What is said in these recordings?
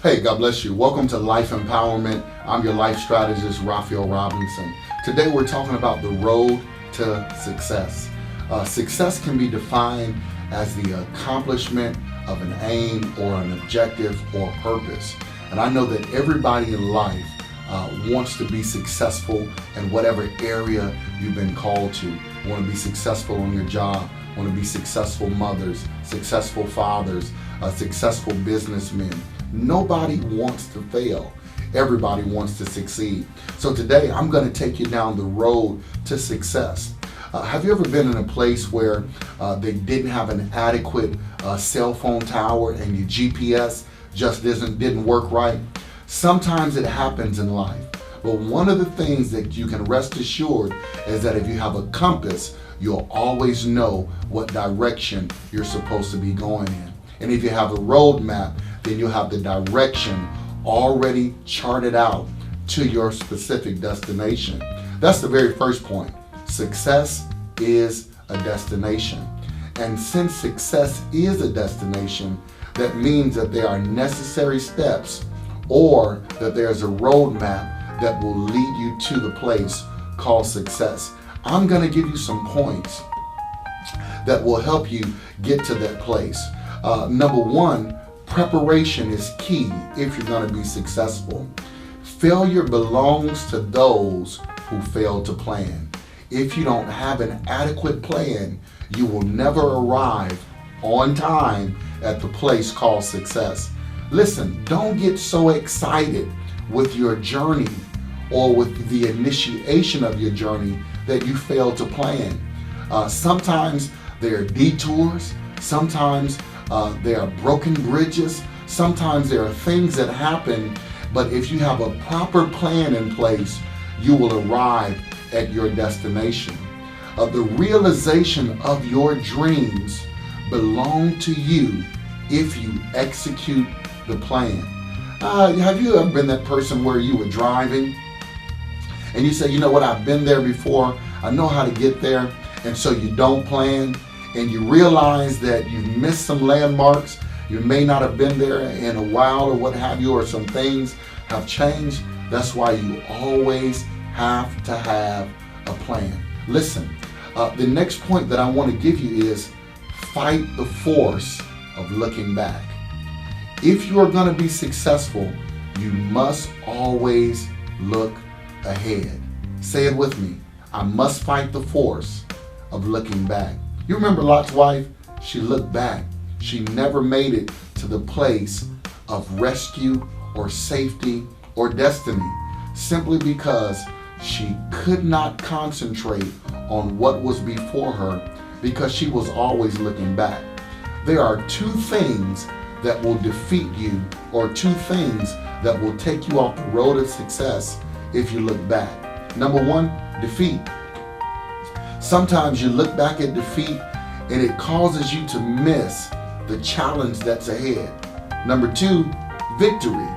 Hey, God bless you. Welcome to Life Empowerment. I'm your life strategist, Raphael Robinson. Today we're talking about the road to success. Success can be defined as the accomplishment of an aim or an objective or purpose. And I know that everybody in life wants to be successful in whatever area you've been called to. You want to be successful on your job, want to be successful mothers, successful fathers, successful businessmen. Nobody wants to fail. Everybody wants to succeed. So today I'm going to take you down the road to success. Have you ever been in a place where they didn't have an adequate cell phone tower and your GPS just didn't work right? Sometimes it happens in life. But one of the things that you can rest assured is that if you have a compass, you'll always know what direction you're supposed to be going in. And if you have a roadmap, then you'll have the direction already charted out to your specific destination. That's the very first point. Success is a destination. And since success is a destination, that means that there are necessary steps or that there's a roadmap that will lead you to the place called success. I'm going to give you some points that will help you get to that place. Number one, preparation is key if you're going to be successful. Failure belongs to those who fail to plan. If you don't have an adequate plan, you will never arrive on time at the place called success. Listen, don't get so excited with your journey or with the initiation of your journey that you fail to plan. Sometimes there are detours, sometimes there are broken bridges, sometimes there are things that happen, but if you have a proper plan in place, you will arrive at your destination. The realization of your dreams belong to you if you execute the plan. Have you ever been that person where you were driving and you say, you know what, I've been there before, I know how to get there, and so you don't plan, and you realize that you've missed some landmarks, you may not have been there in a while or what have you, or some things have changed. That's why you always have to have a plan. Listen, the next point that I want to give you is fight the force of looking back. If you are going to be successful, you must always look ahead. Say it with me. I must fight the force of looking back. You remember Lot's wife? She looked back. She never made it to the place of rescue or safety or destiny simply because she could not concentrate on what was before her because she was always looking back. There are two things that will defeat you, or two things that will take you off the road of success if you look back. Number one, defeat. Sometimes you look back at defeat and it causes you to miss the challenge that's ahead. Number two, victory.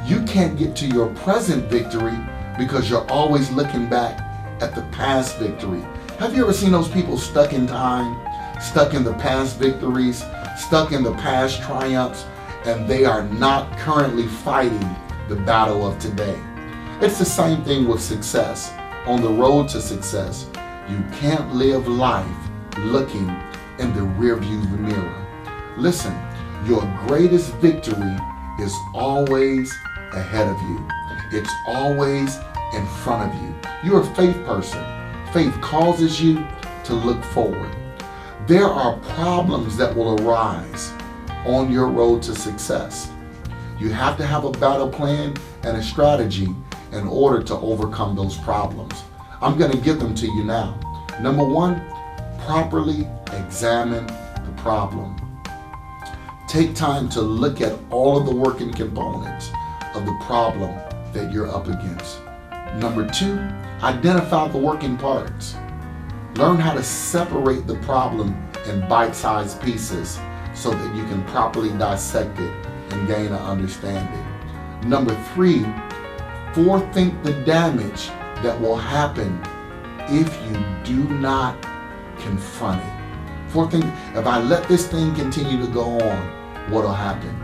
You can't get to your present victory because you're always looking back at the past victory. Have you ever seen those people stuck in time, stuck in the past victories, stuck in the past triumphs, and they are not currently fighting the battle of today? It's the same thing with success. On the road to success, you can't live life looking in the rearview mirror. Listen, your greatest victory is always ahead of you. It's always in front of you. You're a faith person. Faith causes you to look forward. There are problems that will arise on your road to success. You have to have a battle plan and a strategy in order to overcome those problems. I'm going to give them to you now. Number one, properly examine the problem. Take time to look at all of the working components of the problem that you're up against. Number two, identify the working parts. Learn how to separate the problem in bite-sized pieces so that you can properly dissect it and gain an understanding. Number three, forethink the damage that will happen if you do not confront it. Forethink, if I let this thing continue to go on, what will happen?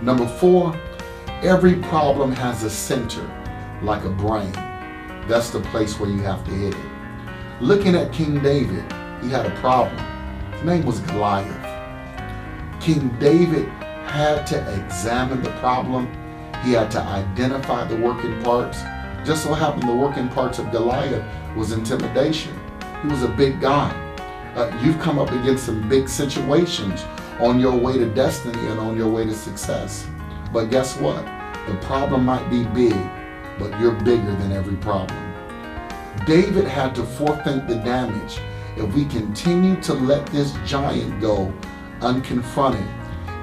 Number four, Every problem has a center, like a brain. That's the place where you have to hit it. Looking at King David, he had a problem. His name was Goliath. King David had to examine the problem. He had to identify the working parts. Just so happened the working parts of Goliath was intimidation. He was a big guy. You've come up against some big situations on your way to destiny and on your way to success. But guess what? The problem might be big, but you're bigger than every problem. David had to forethink the damage. If we continue to let this giant go unconfronted,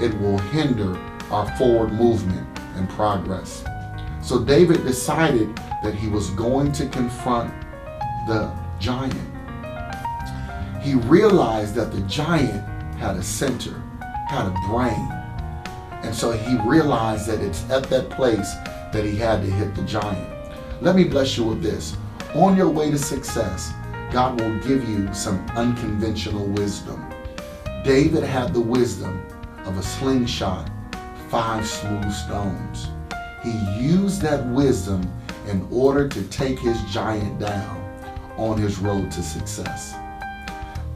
it will hinder our forward movement and progress. So David decided that he was going to confront the giant. He realized that the giant had a center, had a brain. And so he realized that it's at that place that he had to hit the giant. Let me bless you with this. On your way to success, God will give you some unconventional wisdom. David had the wisdom of a slingshot, 5 smooth stones. He used that wisdom in order to take his giant down on his road to success.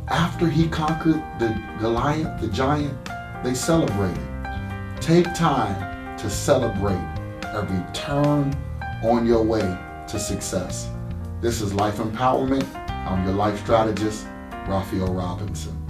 After he conquered the Goliath, the giant, they celebrated. Take time to celebrate every turn on your way to success. This is Life Empowerment. I'm your life strategist, Raphael Robinson.